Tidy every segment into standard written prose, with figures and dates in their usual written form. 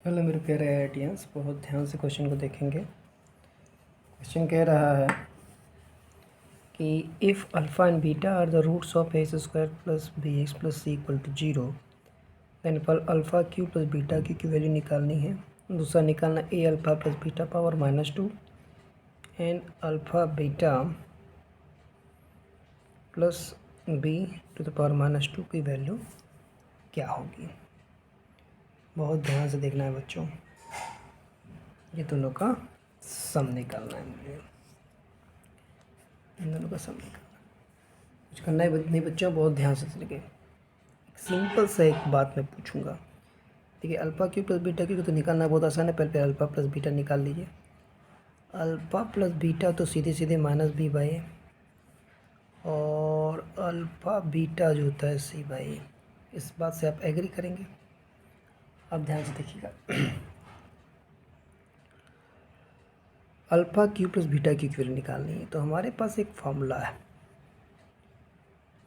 Hello मेरे प्यारे IITians, बहुत ध्यान से क्वेश्चन को देखेंगे। क्वेश्चन कह रहा है कि if alpha and beta are the roots of a square plus b x plus c equal to zero, then पर alpha Q plus beta cube की वैल्यू निकालनी है। दूसरा निकालना a alpha plus beta power -2 and alpha beta plus b to the power -2 की value क्या होगी। बहुत ध्यान से देखना है बच्चों, ये दोनों का सम निकालना है मुझे। इन दोनों का सम निकालना कुछ करना है नहीं बच्चों, बहुत ध्यान से सुनिए। एक सिंपल सा एक बात मैं पूछूंगा। देखिए alpha Q plus beta Q तो निकालना बहुत आसान है। पहले अल्फ़ा प्लस बीटा निकाल लीजिए। अल्फ़ा प्लस बीटा तो सीधे सीधे -b/a और अल्फ़ा बीटा जो होता है c/a। इस बात से आप एग्री करेंगे? आप ध्यान से देखिएगा। Alpha Q plus beta cube की वैल्यू निकालनी है तो हमारे पास एक फॉर्मूला है।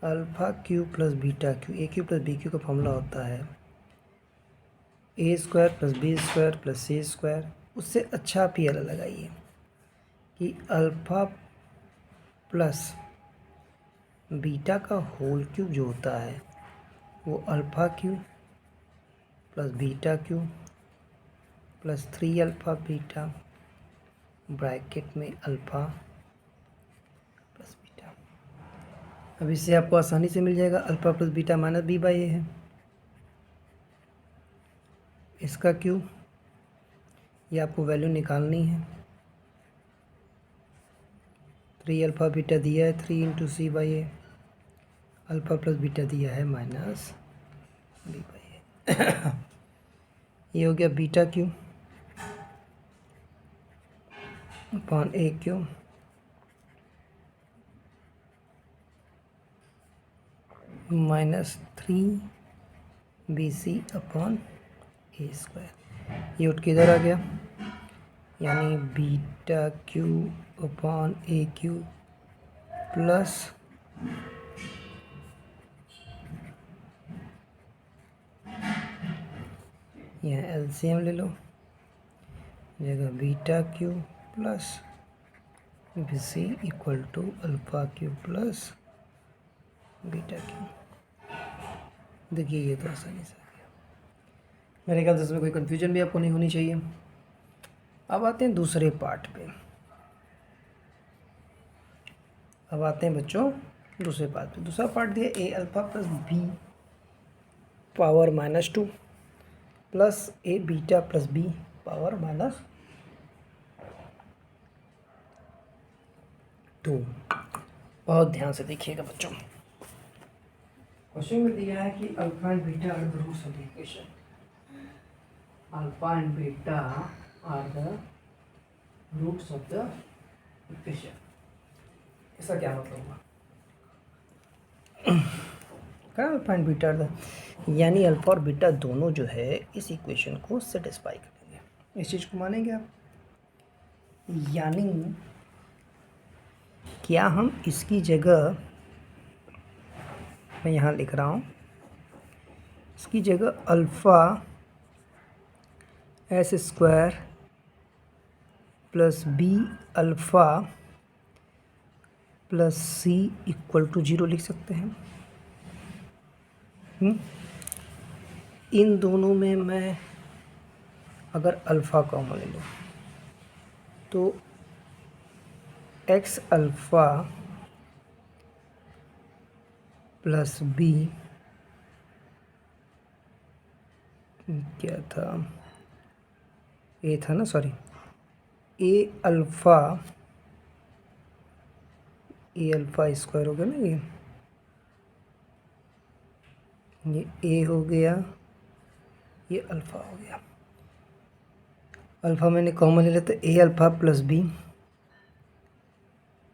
Alpha Q plus beta cube, a Q plus b cube का फॉर्मूला होता है a square plus b square plus c square. उससे अच्छा आप ये लगाइए कि अल्फ़ा प्लस बीटा का होल क्यूब जो होता है वो alpha Q plus beta Q plus 3 alpha beta bracket में अल्फ़ा प्लस बीटा। अब इससे आपको आसानी से मिल जाएगा अल्फ़ा प्लस बीटा -b/a है। इसका क्यू ये आपको वैल्यू निकालनी है। 3 अल्फ़ा बीटा दिया है 3 into c/a, alpha plus beta दिया है -b/a। ये हो गया beta q upon a q -3bc upon a square. ये उठ के इधर आ गया, यानी beta q upon a Q plus यहाँ एलसीएम ले लो, जगह beta Q plus b c equal to alpha Q plus beta q. देखिए ये तो आसानी से आ गया। मेरे ख्याल से इसमें कोई कन्फ्यूजन भी आपको नहीं होनी चाहिए। अब आते हैं दूसरे पार्ट पे। अब आते हैं बच्चों दूसरे पार्ट पे। दूसरा पार्ट दिया a alpha plus b power -2 plus a beta plus b power -2। बहुत ध्यान से देखिएगा बच्चों। क्वेश्चन में दिया है कि alpha and beta are the roots of the equation. Alpha and beta are the roots of the equation. इसका क्या मतलब हुआ? क्या alpha and beta are the, यानी अल्फा और बीटा दोनों जो है इस इक्वेशन को सेटिस्फाई करेंगे। इस चीज़ को मानेंगे आप? यानी क्या हम इसकी जगह, मैं यहाँ लिख रहा हूँ, इसकी जगह alpha s square plus b alpha plus c equal to 0 लिख सकते हैं। इन दोनों में मैं अगर अल्फ़ा कॉमन ले लूँ तो एक्स अल्फ़ा प्लस बी क्या था, ए था ना, सॉरी, ए अल्फ़ा स्क्वायर हो गया ना, ये ए हो गया, ये अल्फ़ा हो गया। अल्फ़ा मैंने कॉमन ले लिया तो a alpha plus b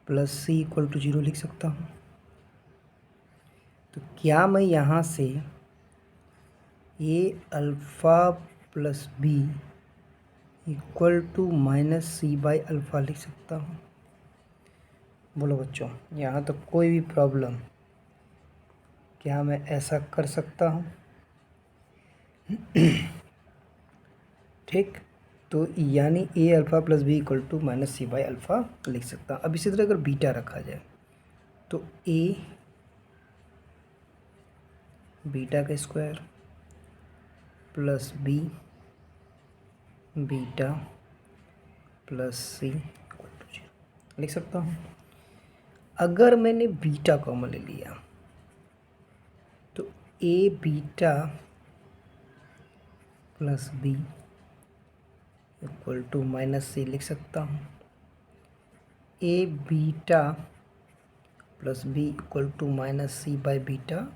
plus c equal to 0 लिख सकता हूँ। तो क्या मैं यहाँ से a alpha plus b equal to -c/अल्फ़ा लिख सकता हूँ? बोलो बच्चों, यहाँ तो कोई भी प्रॉब्लम, क्या मैं ऐसा कर सकता हूँ? ठीक, तो यानी a alpha plus b equal to minus c by alpha लिख सकता हूँ। अब इसी तरह अगर बीटा रखा जाए तो ए बीटा का square plus b beta plus c equal to 0 लिख सकता हूँ। अगर मैंने बीटा कॉमन ले लिया तो a beta plus b equal to minus c लिख सकता हूँ। A beta plus b equal to minus c by beta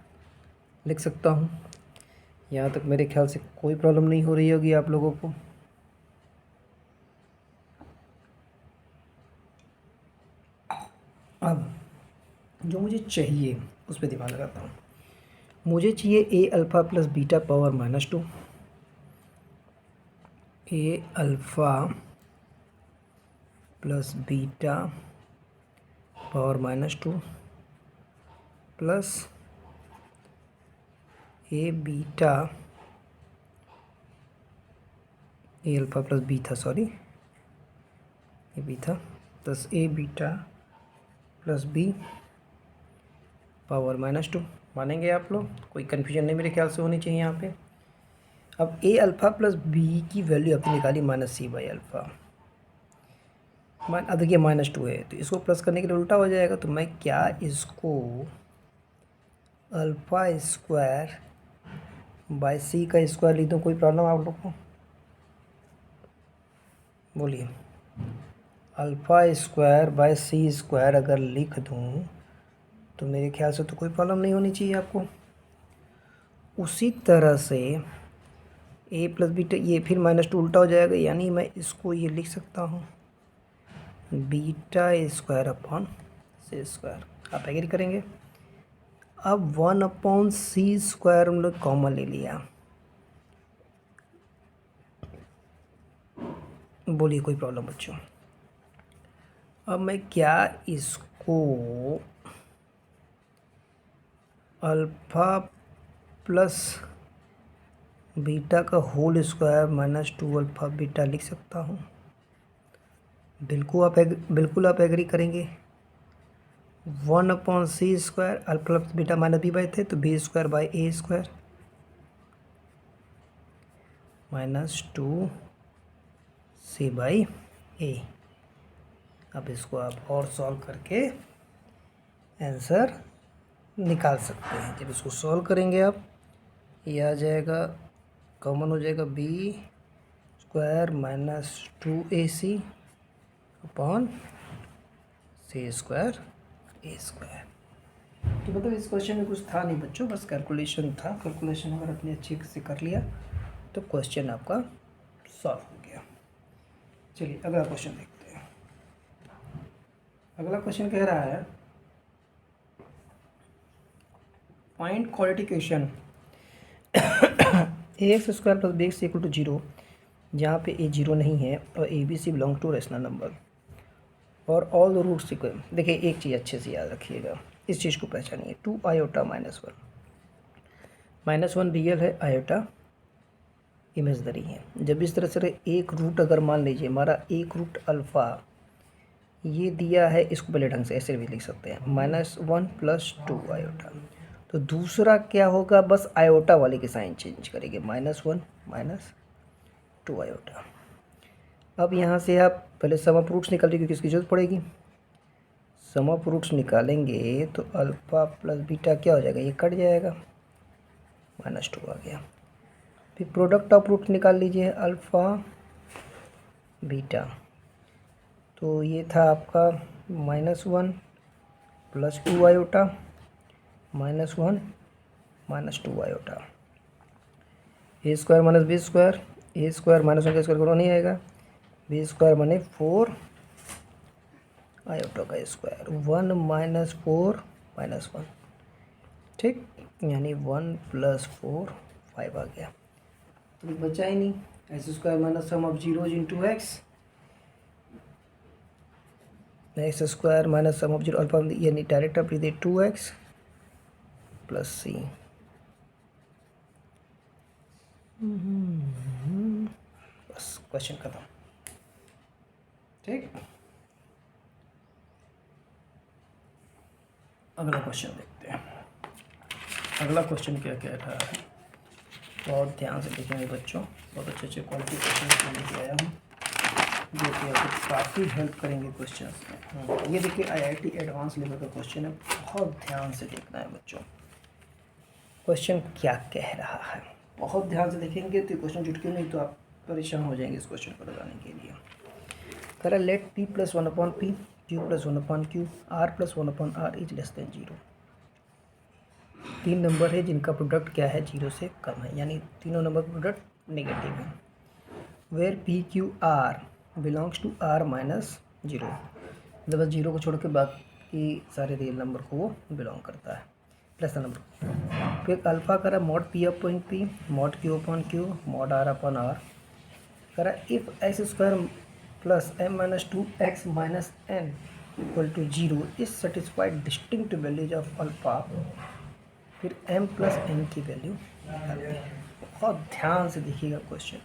लिख सकता हूँ। यहाँ तक मेरे ख्याल से कोई प्रॉब्लम नहीं हो रही होगी आप लोगों को। अब जो मुझे चाहिए उस पर दिमाग लगाता हूँ। मुझे चाहिए a alpha plus beta power -2, a alpha plus beta power -2 plus a beta a alpha plus b था, सॉरी ए बी था, plus a beta plus b power -2। मानेंगे आप लोग? कोई कन्फ्यूजन नहीं मेरे ख्याल से होनी चाहिए यहाँ पे। अब ए अल्फ़ा प्लस बी की वैल्यू आपने निकाली माइनस सी बाई अल्फ़ा। अब देखिए -2 है तो इसको प्लस करने के लिए उल्टा हो जाएगा, तो मैं क्या इसको अल्फ़ा स्क्वायर बाई सी का स्क्वायर लिख दूँ? कोई प्रॉब्लम आप लोग को? बोलिए। Alpha square by c square अगर लिख दूँ तो मेरे ख्याल से तो कोई प्रॉब्लम नहीं होनी चाहिए आपको। उसी तरह से ए प्लस बीटा, ये फिर -2 उल्टा हो जाएगा, यानी मैं इसको ये लिख सकता हूँ बीटा स्क्वायर अपॉन सी स्क्वायर। आप एग्री करेंगे? अब 1/c स्क्वायर हम लोग कॉमन ले लिया। बोलिए कोई प्रॉब्लम बच्चों? अब मैं क्या इसको अल्फ़ा प्लस बीटा का होल स्क्वायर -2 अल्फ़ा बीटा लिख सकता हूँ? बिल्कुल आप एग्री करेंगे। 1/c square alpha plus beta minus b by थे तो b square by a square -2 c by a. अब इसको आप और सॉल्व करके आंसर निकाल सकते हैं। जब इसको सॉल्व करेंगे आप, ये आ जाएगा, कॉमन हो जाएगा बी स्क्वायर -2ac अपॉन सी स्क्वायर ए स्क्वायर। तो मतलब इस क्वेश्चन में कुछ था नहीं बच्चों, बस कैलकुलेशन था। कैलकुलेशन अगर आपने अच्छे से कर लिया तो क्वेश्चन आपका सॉल्व हो गया। चलिए अगला क्वेश्चन देखते हैं। अगला क्वेश्चन कह रहा है find quadratic equation ax square plus bx equal to 0, जहाँ पे a 0 नहीं है और a b c belong to rational number और ऑल द रूट्स इक्वल। देखिए एक चीज़ अच्छे से याद रखिएगा, इस चीज़ को पहचानिए। 2 आयोटा -1 रियल है, आयोटा इमेजनरी है। जब इस तरह से एक रूट अगर मान लीजिए हमारा एक रूट अल्फ़ा ये दिया है, इसको पहले ढंग से ऐसे भी लिख सकते हैं -1 प्लस 2 आयोटा। तो दूसरा क्या होगा, बस आयोटा वाले के साइन चेंज करेंगे, -1 -2 आयोटा। अब यहाँ से आप पहले सम ऑफ रूट्स निकालिए क्योंकि इसकी जरूरत पड़ेगी। सम ऑफ रूट्स निकालेंगे तो अल्फ़ा प्लस बीटा क्या हो जाएगा, ये कट जाएगा, -2 आ गया। फिर प्रोडक्ट ऑफ रूट्स निकाल लीजिए, अल्फ़ा बीटा, तो ये था आपका -1 प्लस 2 आयोटा -1 -2 आयोटा। ए स्क्वायर माइनस बी स्क्वायर, ए स्क्वायर -1 का स्क्वायर करो नहीं आएगा, बी स्क्वायर माने 4 आयोटा का स्क्वायर, 1 - 4 -1, ठीक, यानी 1 + 4 5 आ गया। तो बचा ही नहीं, x square minus sum of zeros into x square minus sum of zero alpha, यानी डायरेक्ट आप लिखिए 2x प्लस सी बस क्वेश्चन खत्म। ठीक, अगला क्वेश्चन देखते हैं। अगला क्वेश्चन क्या कह रहा है, बहुत ध्यान से देखेंगे बच्चों। बहुत अच्छे अच्छे क्वालिटी क्वेश्चन लेके आया हूँ जो कि आपको काफ़ी हेल्प करेंगे क्वेश्चन में। ये देखिए IIT एडवांस लेवल का क्वेश्चन है, बहुत ध्यान से देखना है बच्चों। क्वेश्चन क्या कह रहा है, बहुत ध्यान से देखेंगे तो क्वेश्चन जुटके नहीं तो आप परेशान हो जाएंगे इस क्वेश्चन को लगाने के लिए। कह रहा let P + 1/P, Q + 1/Q, R + 1/R is less than 0। तीन नंबर है जिनका प्रोडक्ट क्या है, 0 से कम है, यानी तीनों नंबर प्रोडक्ट नेगेटिव है। Where PQR belongs to R - 0, मतलब बस 0 को छोड़ के बाकी सारे रियल नंबर को वो बिलोंग करता है, प्लस का नंबर। फिर अल्फ़ा करा mod P/P, mod Q/Q, mod R/R। करा if x² + m - 2x - n = 0 is satisfied distinct values of alpha. फिर m + n की वैल्यू निकालते हैं। बहुत ध्यान से देखिएगा क्वेश्चन।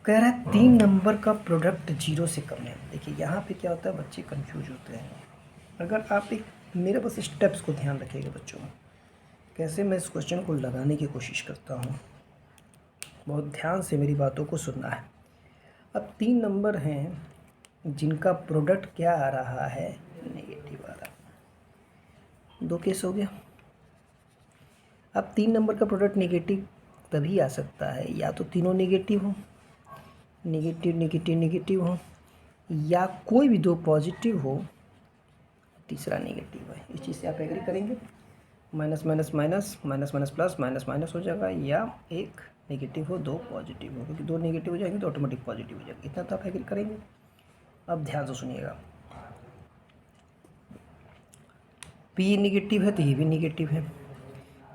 कह रहा है तीन नंबर का प्रोडक्ट 0 से कम है। देखिए यहाँ पे क्या होता है, बच्चे कंफ्यूज होते हैं। अगर आप एक मेरे बस स्टेप्स को ध्यान रखिएगा बच्चों, कैसे मैं इस क्वेश्चन को लगाने की कोशिश करता हूँ, बहुत ध्यान से मेरी बातों को सुनना है। अब तीन नंबर हैं जिनका प्रोडक्ट क्या आ रहा है, नेगेटिव आ रहा है। दो केस हो गया। अब तीन नंबर का प्रोडक्ट नेगेटिव तभी आ सकता है, या तो तीनों नेगेटिव हो, नेगेटिव नेगेटिव नेगेटिव हो, या कोई भी दो पॉजिटिव हो, तीसरा नेगेटिव है। इस चीज़ से आप एग्री करेंगे। Minus minus minus minus minus plus minus minus हो जाएगा, या एक नेगेटिव हो दो पॉजिटिव हो, क्योंकि दो नेगेटिव हो जाएंगे तो ऑटोमेटिक पॉजिटिव हो जाएगा। इतना तो आप एग्री करेंगे। अब ध्यान से सुनिएगा, P नेगेटिव है तो ये भी नेगेटिव है,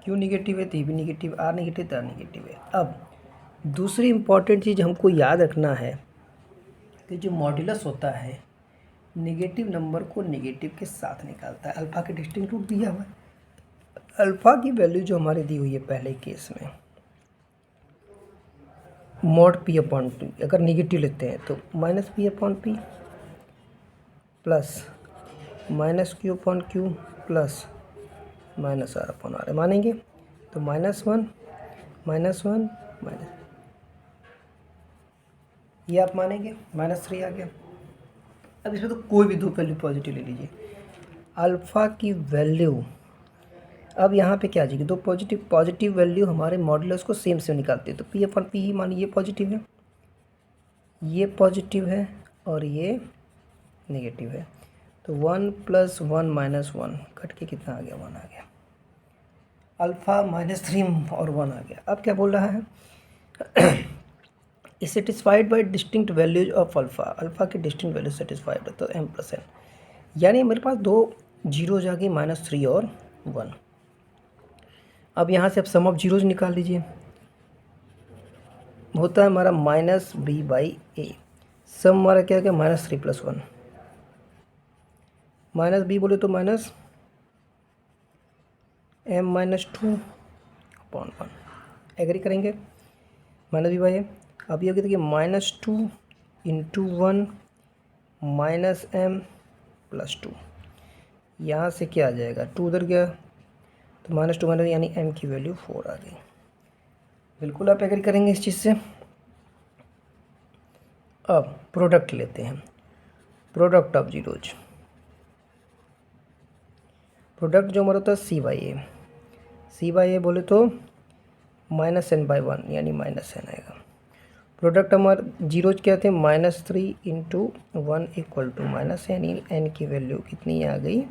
Q नेगेटिव है तो ये भी नेगेटिव, R नेगेटिव तो R नेगेटिव है। अब दूसरी इंपॉर्टेंट चीज़ हमको याद रखना है कि जो मॉड्यूलस होता है नेगेटिव नंबर को नेगेटिव के साथ निकालता है। अल्फ़ा के डिस्टिंक्ट रूट दिया हुआ है, अल्फ़ा की वैल्यू जो हमारी दी हुई है पहले केस में mod P/P, अगर नेगेटिव लेते हैं तो -P/P plus -Q/Q plus -R/R मानेंगे तो -1 -1 माइनस, ये आप मानेंगे, -3 आ गया। अब इसमें तो कोई भी दो वैल्यू पॉजिटिव ले लीजिए, अल्फ़ा की वैल्यू अब यहाँ पे क्या आ जाएगी, दो पॉजिटिव वैल्यू हमारे मॉडुलस को सेम से निकालते हैं तो P/P ही मानिए ये पॉजिटिव है, ये पॉजिटिव है और ये नेगेटिव है। तो 1 + 1 - 1 कट के कितना आ गया, 1 आ गया। अल्फ़ा -3 और 1 आ गया। अब क्या बोल रहा है is satisfied by distinct values of alpha, alpha की डिस्टिंक्ट वैल्यू सेटिस्फाइड है तो m + n, यानी मेरे पास दो जीरोज आ गई, -3 और 1। अब यहाँ से आप सम ऑफ जीरोज निकाल लीजिए, होता है हमारा -b/a। सम हमारा क्या हो गया, -3 + 1, -b बोले तो -m - 2/1, एग्री करेंगे, -b/a। अब ये हो गया देखिए -2 × 1 -m + 2, यहाँ से क्या आ जाएगा, 2 उधर गया तो -2 यानी m की वैल्यू 4 आ गई। बिल्कुल आप एग्री करेंगे इस चीज़ से। अब प्रोडक्ट लेते हैं, प्रोडक्ट ऑफ जीरोज, प्रोडक्ट जो हमारा होता है C/A बोले तो -n/1 यानी -n आएगा। प्रोडक्ट हमारे जीरोज क्या थे, -3 × 1 = -n, n की वैल्यू कितनी आ गई,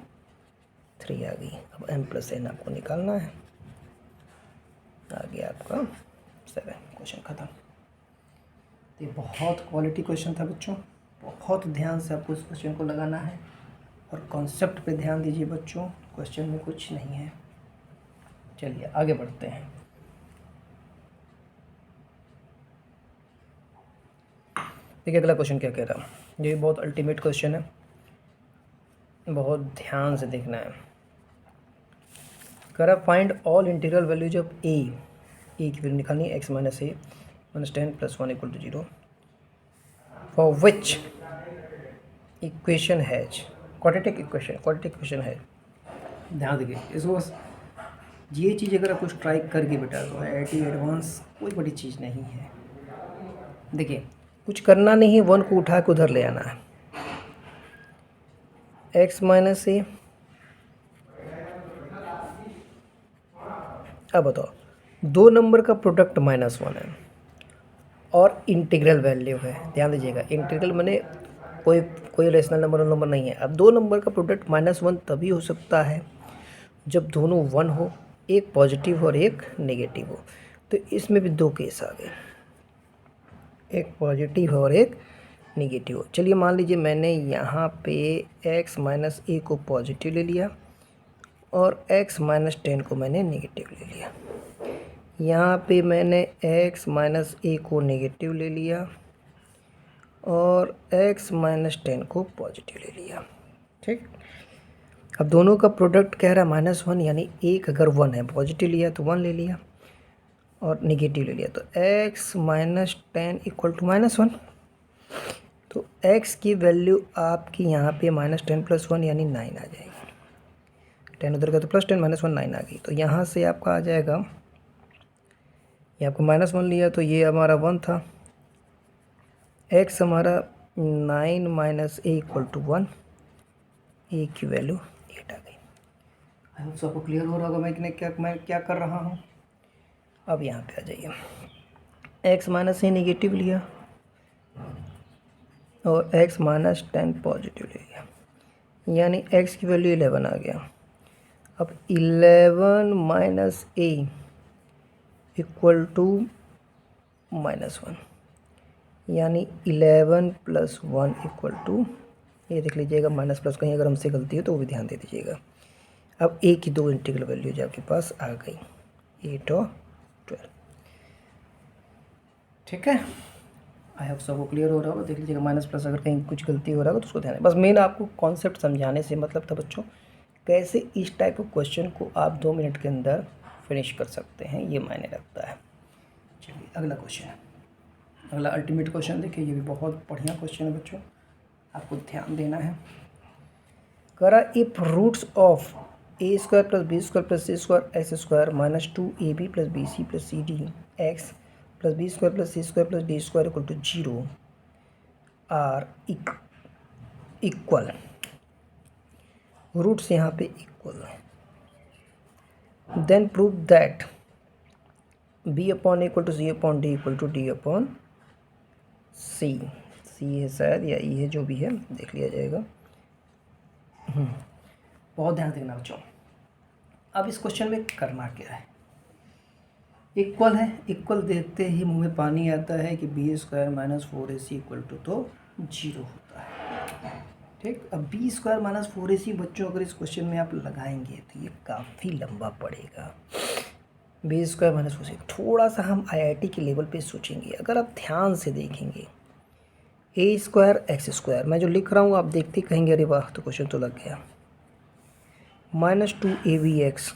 3 आ गई। अब m + n आपको निकालना है, आ गया आपका 7। क्वेश्चन खत्म। ये बहुत क्वालिटी क्वेश्चन था बच्चों, बहुत ध्यान से आपको इस क्वेश्चन को लगाना है और कॉन्सेप्ट पे ध्यान दीजिए बच्चों, क्वेश्चन में कुछ नहीं है। चलिए आगे बढ़ते हैं। देखिए अगला क्वेश्चन क्या कह रहा है, ये बहुत अल्टीमेट क्वेश्चन है, बहुत ध्यान से देखना है। कह रहा find all integral values of a की वैल्यू निकालनी है x - a -10 + 1 = 0 for which equation has quadratic equation है। ध्यान देखिए इसको, बस ये चीज़ अगर आप कुछ ट्राई करके बेटा तो IIT एडवांस कोई बड़ी चीज़ नहीं है। देखिए कुछ करना नहीं है, 1 को उठा के उधर ले आना है। x - a, अब बताओ 2 नंबर का प्रोडक्ट -1 है और इंटीग्रल वैल्यू है। ध्यान दीजिएगा, इंटीग्रल मैंने कोई रेशनल नंबर नहीं है। अब 2 नंबर का प्रोडक्ट -1 तभी हो सकता है जब दोनों 1 हो, एक पॉजिटिव हो और एक नेगेटिव हो। तो इसमें भी 2 केस आ गए, एक पॉजिटिव हो और एक नेगेटिव हो। चलिए मान लीजिए मैंने यहाँ पे x - a को पॉजिटिव ले लिया और x - 10 को मैंने नेगेटिव ले लिया। यहाँ पे मैंने x - a को नेगेटिव ले लिया और x - 10 को पॉजिटिव ले लिया। ठीक, अब दोनों का प्रोडक्ट कह रहा है -1, यानी एक अगर 1 है, पॉजिटिव लिया तो 1 ले लिया और नेगेटिव ले लिया, तो x - 10 = -1। तो x की वैल्यू आपकी यहाँ पे -10 + 1 यानी 9 आ जाएगी। 10 उधर का तो +10 -1 9 आ गई। तो यहाँ से आपका आ जाएगा, ये आपको -1 लिया तो ये हमारा 1 था, x हमारा 9 - a = 1, a की वैल्यू 8 आ गई। आई होप सबको क्लियर हो रहा होगा मैं क्या कर रहा हूँ। अब यहाँ पे आ जाइए, x - a नेगेटिव लिया और x - 10 पॉजिटिव ले लिया, यानी x की वैल्यू 11 आ गया। अब 11 - a = -1, यानी 11 + 1 = ये देख लीजिएगा, माइनस प्लस कहीं अगर हमसे गलती हो तो वो भी ध्यान दे दीजिएगा। अब a की 2 इंटीग्रल वैल्यूज आपके पास आ गई, 8 और 12। ठीक है, आई होप सबको क्लियर हो रहा होगा। देख लीजिएगा, माइनस प्लस अगर कहीं कुछ गलती हो रहा होगा तो उसको ध्यान है। बस मेन आपको कॉन्सेप्ट समझाने से मतलब था बच्चों, कैसे इस टाइप ऑफ क्वेश्चन को आप 2 मिनट के अंदर फिनिश कर सकते हैं, ये मायने रखता है। चलिए अगला क्वेश्चन है, अगला अल्टीमेट क्वेश्चन देखिए, ये भी बहुत बढ़िया क्वेश्चन है बच्चों, आपको ध्यान देना है। करा if roots of a² + b² + c² x² - 2ab + bc + cd x + b² + c² + d² = 0 are equal, roots यहाँ पे इक्वल है, then prove that b/a = c/d = d/c। सी है शायद या ई है, जो भी है देख लिया जाएगा। बहुत ध्यान देना बच्चों। अब इस क्वेश्चन में करना क्या है, इक्वल है, इक्वल देखते ही मुंह में पानी आता है कि b² - 4ac = तो 0 होता है। ठीक, अब b² - 4ac बच्चों अगर इस क्वेश्चन में आप लगाएंगे तो ये काफ़ी लंबा पड़ेगा। b² - 4ac थोड़ा सा हम IIT के लेवल पे सोचेंगे। अगर आप ध्यान से देखेंगे, a² x², मैं जो लिख रहा हूँ आप देखते कहेंगे अरे वाह तो क्वेश्चन तो लग गया, -2abx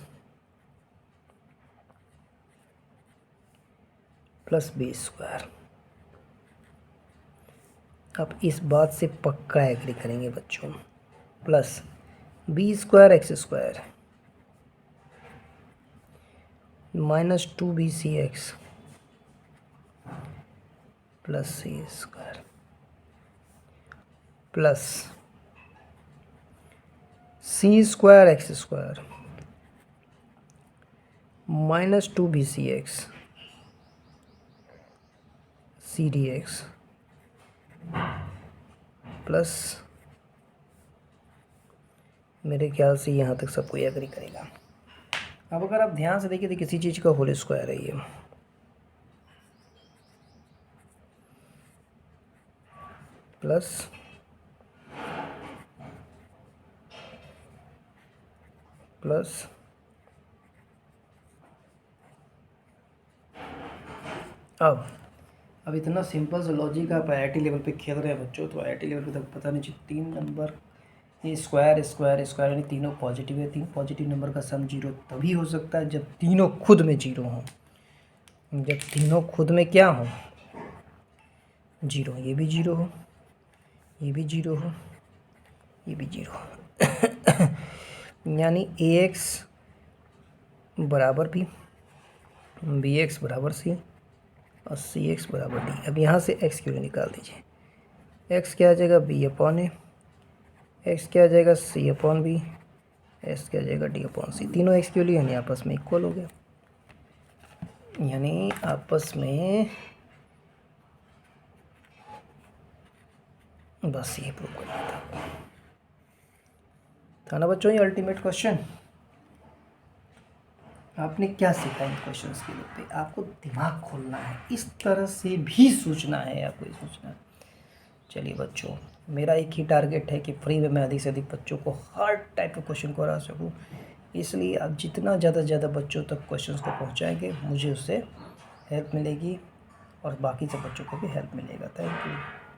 + b²। अब इस बात से पक्का एग्री करेंगे बच्चों, plus b² x² -2bcx + c² plus c² x² -2bcx cdx plus, मेरे ख्याल से यहाँ तक सब कोई एग्री करेगा। अब अगर आप ध्यान से देखिए तो किसी चीज़ का होल स्क्वायर है ये, प्लस प्लस अब इतना सिंपल सा लॉजिक आप IIT लेवल पे खेल रहे हैं बच्चों, तो IIT लेवल पे तक पता नहीं चाहिए 3 नंबर ये स्क्वायर स्क्वायर स्क्वायर यानी तीनों पॉजिटिव है। 3 पॉजिटिव नंबर का सम 0 तभी हो सकता है जब तीनों खुद में 0 हों। जब तीनों खुद में क्या हों, जीरो, ये भी जीरो हो, ये भी जीरो हो, ये भी जीरो हो। यानी ए एक्स बराबर बी एक्स बराबर सी और सी एक्स बराबर डी। अब यहाँ से एक्स क्यों निकाल दीजिए। एक्स क्या आ जाएगा बी अपॉन ए, एक्स क्या आ जाएगा सी अपॉन बी, एक्स क्या आ जाएगा डी अपॉन सी। तीनों एक्स क्यों लिए, यानी आपस में इक्वल हो गया, यानी आपस में बस ये प्रूव करना था ना बच्चों। ये अल्टीमेट क्वेश्चन आपने क्या सीखा इन क्वेश्चंस के पे, आपको दिमाग खोलना है, इस तरह से भी सोचना है, आपको ये सोचना है। चलिए बच्चों, मेरा एक ही टारगेट है कि फ्री में मैं अधिक से अधिक बच्चों को हर टाइप के क्वेश्चन करा सकूं, इसलिए आप जितना ज़्यादा से ज़्यादा बच्चों तक क्वेश्चंस को पहुंचाएंगे मुझे उससे हेल्प मिलेगी और बाकी सब बच्चों को भी हेल्प मिलेगा। Thank you.